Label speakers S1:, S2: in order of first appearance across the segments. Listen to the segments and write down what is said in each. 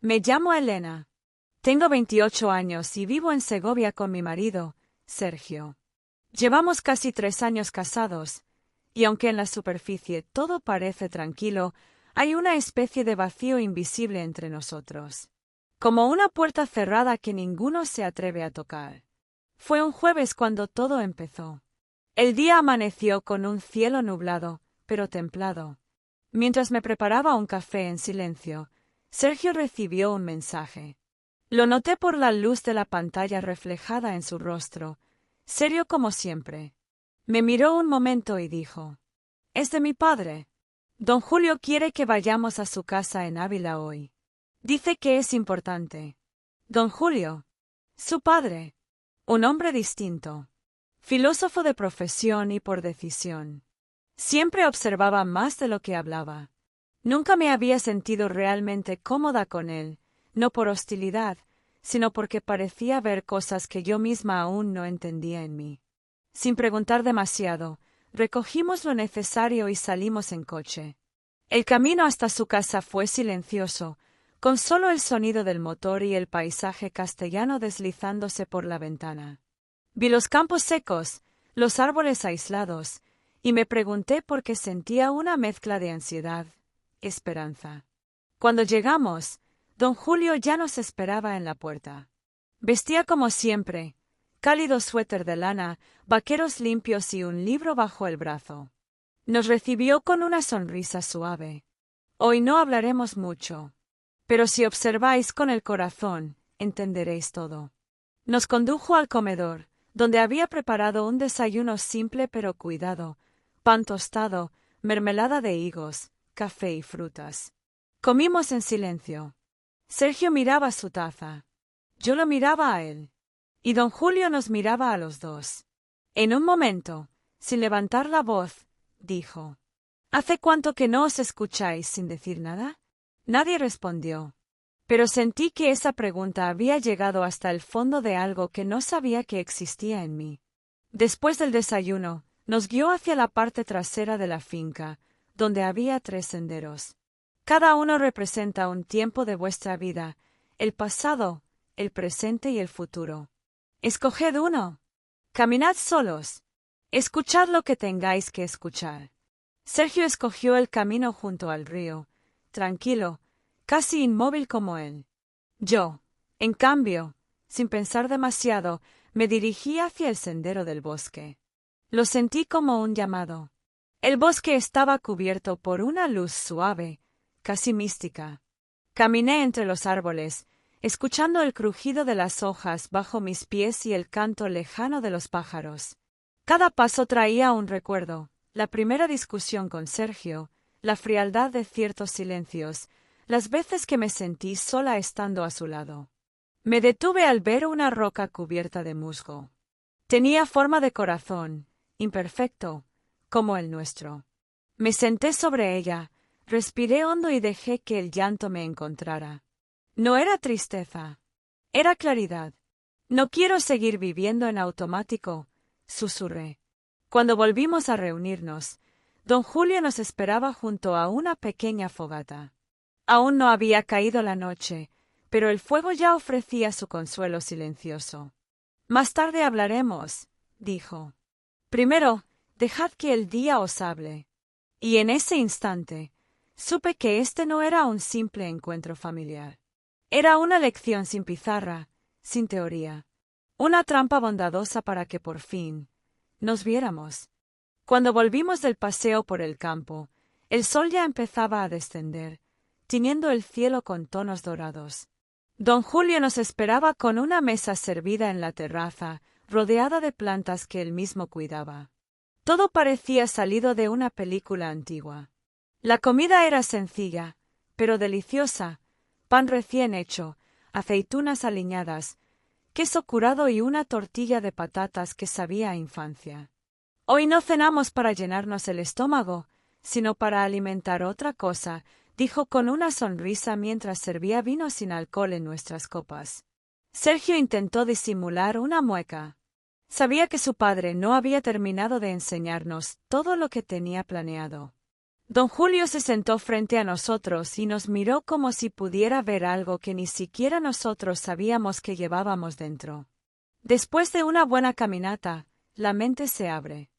S1: Me llamo Elena. Tengo 28 años y vivo en Segovia con mi marido, Sergio. Llevamos casi 3 años casados, y aunque en la superficie todo parece tranquilo, hay una especie de vacío invisible entre nosotros. Como una puerta cerrada que ninguno se atreve a tocar. Fue un jueves cuando todo empezó. El día amaneció con un cielo nublado, pero templado. Mientras me preparaba un café en silencio, Sergio recibió un mensaje. Lo noté por la luz de la pantalla reflejada en su rostro, serio como siempre. Me miró un momento y dijo: «Es de mi padre. Don Julio quiere que vayamos a su casa en Ávila hoy. Dice que es importante». Don Julio. Su padre. Un hombre distinto. Filósofo de profesión y por decisión. Siempre observaba más de lo que hablaba. Nunca me había sentido realmente cómoda con él, no por hostilidad, sino porque parecía ver cosas que yo misma aún no entendía en mí. Sin preguntar demasiado, recogimos lo necesario y salimos en coche. El camino hasta su casa fue silencioso, con solo el sonido del motor y el paisaje castellano deslizándose por la ventana. Vi los campos secos, los árboles aislados, y me pregunté por qué sentía una mezcla de ansiedad, esperanza. Cuando llegamos, don Julio ya nos esperaba en la puerta. Vestía como siempre, cálido suéter de lana, vaqueros limpios y un libro bajo el brazo. Nos recibió con una sonrisa suave. Hoy no hablaremos mucho, pero si observáis con el corazón, entenderéis todo. Nos condujo al comedor, donde había preparado un desayuno simple pero cuidado, pan tostado, mermelada de higos, café y frutas. Comimos en silencio. Sergio miraba su taza. Yo lo miraba a él. Y don Julio nos miraba a los dos. En un momento, sin levantar la voz, dijo: «¿Hace cuánto que no os escucháis sin decir nada?» Nadie respondió. Pero sentí que esa pregunta había llegado hasta el fondo de algo que no sabía que existía en mí. Después del desayuno, nos guió hacia la parte trasera de la finca, donde había 3 senderos. Cada uno representa un tiempo de vuestra vida, el pasado, el presente y el futuro. Escoged uno. Caminad solos. Escuchad lo que tengáis que escuchar. Sergio escogió el camino junto al río, tranquilo, casi inmóvil como él. Yo, en cambio, sin pensar demasiado, me dirigí hacia el sendero del bosque. Lo sentí como un llamado. El bosque estaba cubierto por una luz suave, casi mística. Caminé entre los árboles, escuchando el crujido de las hojas bajo mis pies y el canto lejano de los pájaros. Cada paso traía un recuerdo, la primera discusión con Sergio, la frialdad de ciertos silencios, las veces que me sentí sola estando a su lado. Me detuve al ver una roca cubierta de musgo. Tenía forma de corazón, imperfecto, como el nuestro. Me senté sobre ella, respiré hondo y dejé que el llanto me encontrara. No era tristeza, era claridad. «No quiero seguir viviendo en automático», susurré. Cuando volvimos a reunirnos, don Julio nos esperaba junto a una pequeña fogata. Aún no había caído la noche, pero el fuego ya ofrecía su consuelo silencioso. «Más tarde hablaremos», dijo. «Primero, dejad que el día os hable». Y en ese instante, supe que este no era un simple encuentro familiar. Era una lección sin pizarra, sin teoría. Una trampa bondadosa para que por fin nos viéramos. Cuando volvimos del paseo por el campo, el sol ya empezaba a descender, tiñendo el cielo con tonos dorados. Don Julio nos esperaba con una mesa servida en la terraza, rodeada de plantas que él mismo cuidaba. Todo parecía salido de una película antigua. La comida era sencilla, pero deliciosa: pan recién hecho, aceitunas aliñadas, queso curado y una tortilla de patatas que sabía a infancia. «Hoy no cenamos para llenarnos el estómago, sino para alimentar otra cosa», dijo con una sonrisa mientras servía vino sin alcohol en nuestras copas. Sergio intentó disimular una mueca. Sabía que su padre no había terminado de enseñarnos todo lo que tenía planeado. Don Julio se sentó frente a nosotros y nos miró como si pudiera ver algo que ni siquiera nosotros sabíamos que llevábamos dentro. Después de una buena caminata, la mente se abre.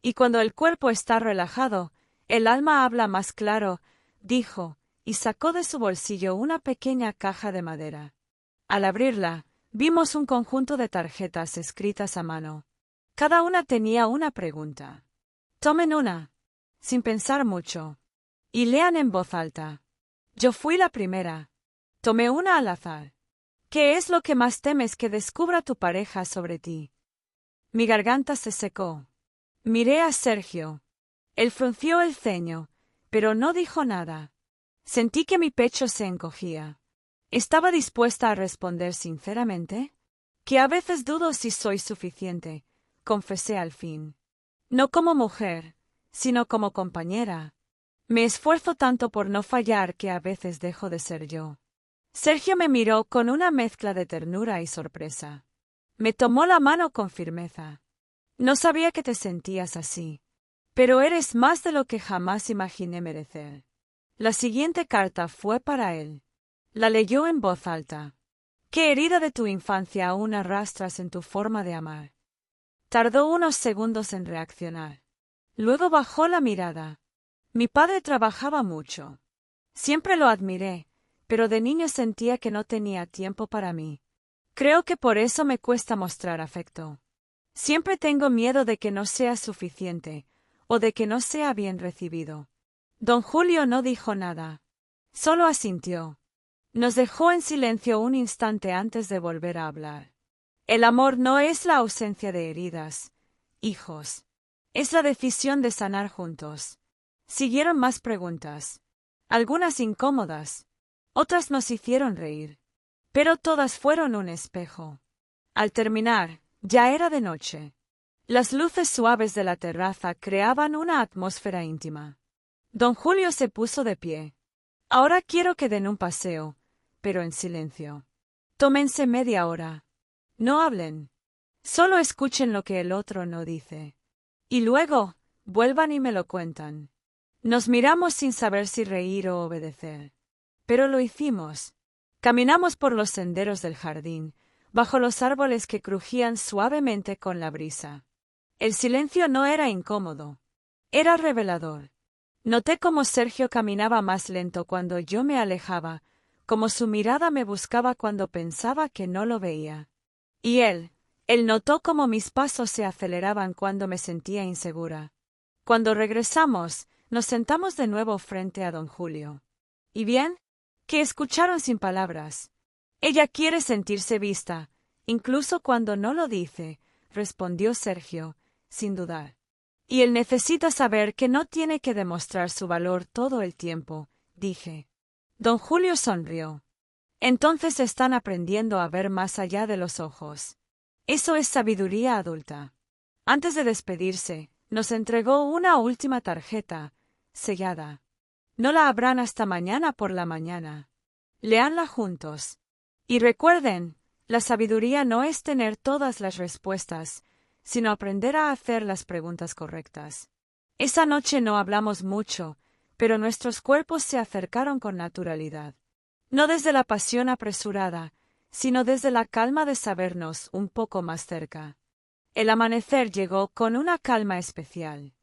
S1: Y cuando el cuerpo está relajado, el alma habla más claro, dijo, y sacó de su bolsillo una pequeña caja de madera. Al abrirla, vimos un conjunto de tarjetas escritas a mano. Cada una tenía una pregunta. Tomen una, sin pensar mucho, y lean en voz alta. Yo fui la primera. Tomé una al azar. ¿Qué es lo que más temes que descubra tu pareja sobre ti? Mi garganta se secó. Miré a Sergio. Él frunció el ceño, pero no dijo nada. Sentí que mi pecho se encogía. ¿Estaba dispuesta a responder sinceramente? Que a veces dudo si soy suficiente, confesé al fin. No como mujer, sino como compañera. Me esfuerzo tanto por no fallar que a veces dejo de ser yo. Sergio me miró con una mezcla de ternura y sorpresa. Me tomó la mano con firmeza. No sabía que te sentías así, pero eres más de lo que jamás imaginé merecer. La siguiente carta fue para él. La leyó en voz alta. ¿Qué herida de tu infancia aún arrastras en tu forma de amar? Tardó unos segundos en reaccionar. Luego bajó la mirada. Mi padre trabajaba mucho. Siempre lo admiré, pero de niño sentía que no tenía tiempo para mí. Creo que por eso me cuesta mostrar afecto. Siempre tengo miedo de que no sea suficiente, o de que no sea bien recibido. Don Julio no dijo nada. Solo asintió. Nos dejó en silencio un instante antes de volver a hablar. El amor no es la ausencia de heridas, hijos. Es la decisión de sanar juntos. Siguieron más preguntas. Algunas incómodas. Otras nos hicieron reír. Pero todas fueron un espejo. Al terminar, ya era de noche. Las luces suaves de la terraza creaban una atmósfera íntima. Don Julio se puso de pie. Ahora quiero que den un paseo, pero en silencio. Tómense media hora. No hablen. Solo escuchen lo que el otro no dice. Y luego, vuelvan y me lo cuentan. Nos miramos sin saber si reír o obedecer. Pero lo hicimos. Caminamos por los senderos del jardín, bajo los árboles que crujían suavemente con la brisa. El silencio no era incómodo. Era revelador. Noté cómo Sergio caminaba más lento cuando yo me alejaba, como su mirada me buscaba cuando pensaba que no lo veía. Y él notó cómo mis pasos se aceleraban cuando me sentía insegura. Cuando regresamos, nos sentamos de nuevo frente a don Julio. ¿Y bien? Que escucharon sin palabras. Ella quiere sentirse vista, incluso cuando no lo dice, respondió Sergio, sin dudar. Y él necesita saber que no tiene que demostrar su valor todo el tiempo, dije. Don Julio sonrió. Entonces están aprendiendo a ver más allá de los ojos. Eso es sabiduría adulta. Antes de despedirse, nos entregó una última tarjeta, sellada. No la abran hasta mañana por la mañana. Leanla juntos. Y recuerden, la sabiduría no es tener todas las respuestas, sino aprender a hacer las preguntas correctas. Esa noche no hablamos mucho, pero nuestros cuerpos se acercaron con naturalidad. No desde la pasión apresurada, sino desde la calma de sabernos un poco más cerca. El amanecer llegó con una calma especial.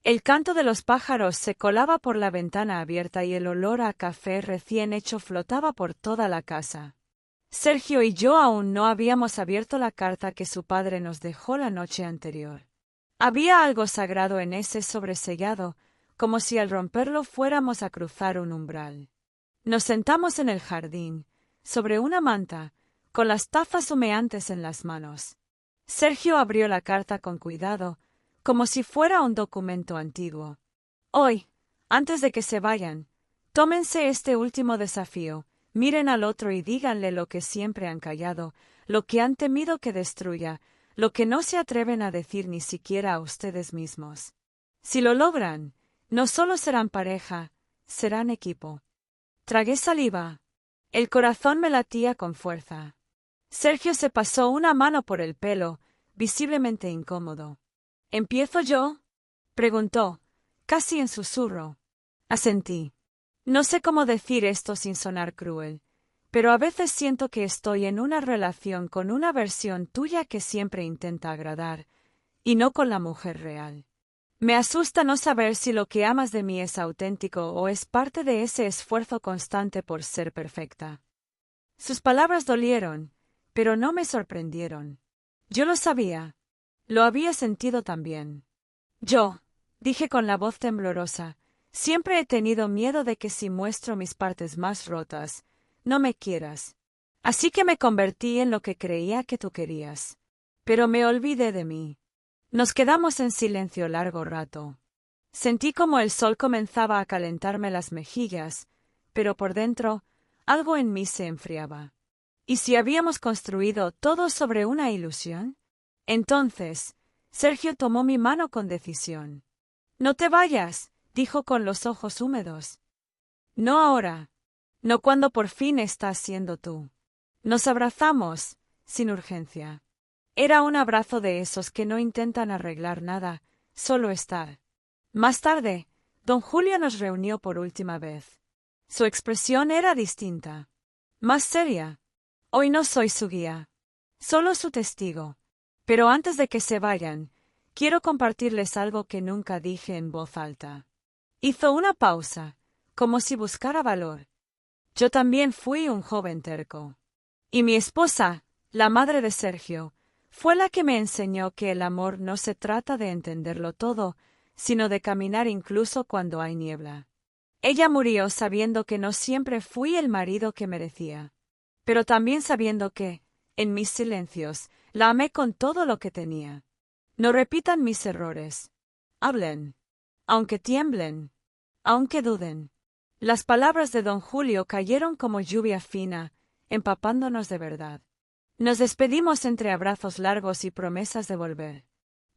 S1: El canto de los pájaros se colaba por la ventana abierta y el olor a café recién hecho flotaba por toda la casa. Sergio y yo aún no habíamos abierto la carta que su padre nos dejó la noche anterior. Había algo sagrado en ese sobresellado, como si al romperlo fuéramos a cruzar un umbral. Nos sentamos en el jardín, sobre una manta, con las tazas humeantes en las manos. Sergio abrió la carta con cuidado, como si fuera un documento antiguo. Hoy, antes de que se vayan, tómense este último desafío, miren al otro y díganle lo que siempre han callado, lo que han temido que destruya, lo que no se atreven a decir ni siquiera a ustedes mismos. Si lo logran, no solo serán pareja, serán equipo. Tragué saliva. El corazón me latía con fuerza. Sergio se pasó una mano por el pelo, visiblemente incómodo. ¿Empiezo yo?, preguntó, casi en susurro. Asentí. No sé cómo decir esto sin sonar cruel, pero a veces siento que estoy en una relación con una versión tuya que siempre intenta agradar, y no con la mujer real. Me asusta no saber si lo que amas de mí es auténtico o es parte de ese esfuerzo constante por ser perfecta. Sus palabras dolieron, pero no me sorprendieron. Yo lo sabía. Lo había sentido también. Yo, dije con la voz temblorosa, siempre he tenido miedo de que si muestro mis partes más rotas, no me quieras. Así que me convertí en lo que creía que tú querías. Pero me olvidé de mí. Nos quedamos en silencio largo rato. Sentí como el sol comenzaba a calentarme las mejillas, pero por dentro, algo en mí se enfriaba. ¿Y si habíamos construido todo sobre una ilusión? Entonces, Sergio tomó mi mano con decisión. No te vayas, dijo con los ojos húmedos. No ahora. No cuando por fin estás siendo tú. Nos abrazamos, sin urgencia. Era un abrazo de esos que no intentan arreglar nada, solo estar. Más tarde, don Julio nos reunió por última vez. Su expresión era distinta. Más seria. Hoy no soy su guía. Solo su testigo. Pero antes de que se vayan, quiero compartirles algo que nunca dije en voz alta. Hizo una pausa, como si buscara valor. Yo también fui un joven terco. Y mi esposa, la madre de Sergio, fue la que me enseñó que el amor no se trata de entenderlo todo, sino de caminar incluso cuando hay niebla. Ella murió sabiendo que no siempre fui el marido que merecía, pero también sabiendo que, en mis silencios, la amé con todo lo que tenía. No repitan mis errores. Hablen. Aunque tiemblen. Aunque duden. Las palabras de don Julio cayeron como lluvia fina, empapándonos de verdad. Nos despedimos entre abrazos largos y promesas de volver.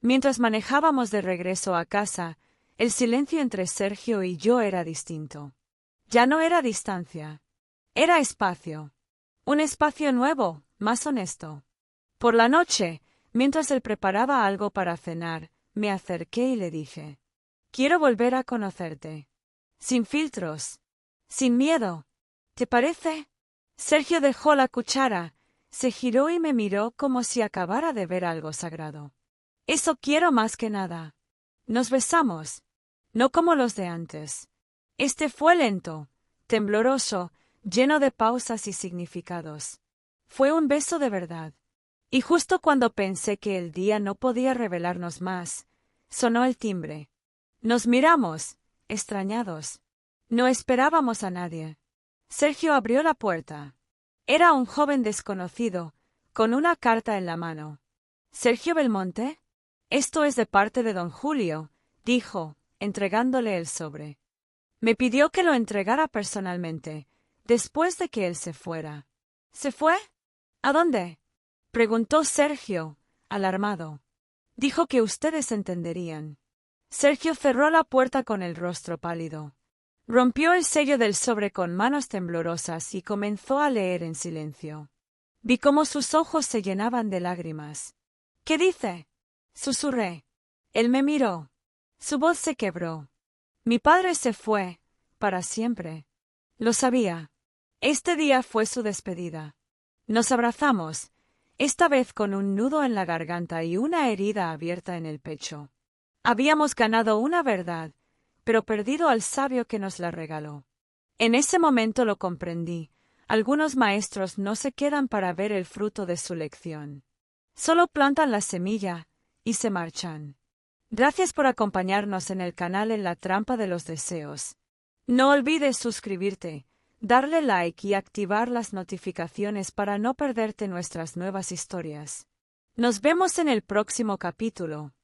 S1: Mientras manejábamos de regreso a casa, el silencio entre Sergio y yo era distinto. Ya no era distancia. Era espacio. Un espacio nuevo, más honesto. Por la noche, mientras él preparaba algo para cenar, me acerqué y le dije: Quiero volver a conocerte. Sin filtros. Sin miedo. ¿Te parece? Sergio dejó la cuchara, se giró y me miró como si acabara de ver algo sagrado. Eso quiero más que nada. Nos besamos. No como los de antes. Este fue lento, tembloroso, lleno de pausas y significados. Fue un beso de verdad. Y justo cuando pensé que el día no podía revelarnos más, sonó el timbre. Nos miramos, extrañados. No esperábamos a nadie. Sergio abrió la puerta. Era un joven desconocido, con una carta en la mano. ¿Sergio Belmonte? Esto es de parte de don Julio, dijo, entregándole el sobre. Me pidió que lo entregara personalmente, después de que él se fuera. ¿Se fue? ¿A dónde? Preguntó Sergio, alarmado. Dijo que ustedes entenderían. Sergio cerró la puerta con el rostro pálido. Rompió el sello del sobre con manos temblorosas y comenzó a leer en silencio. Vi cómo sus ojos se llenaban de lágrimas. ¿Qué dice? Susurré. Él me miró. Su voz se quebró. Mi padre se fue, para siempre. Lo sabía. Este día fue su despedida. Nos abrazamos, esta vez con un nudo en la garganta y una herida abierta en el pecho. Habíamos ganado una verdad, pero perdido al sabio que nos la regaló. En ese momento lo comprendí. Algunos maestros no se quedan para ver el fruto de su lección. Solo plantan la semilla y se marchan. Gracias por acompañarnos en el canal En la Trampa de los Deseos. No olvides suscribirte, darle like y activar las notificaciones para no perderte nuestras nuevas historias. Nos vemos en el próximo capítulo.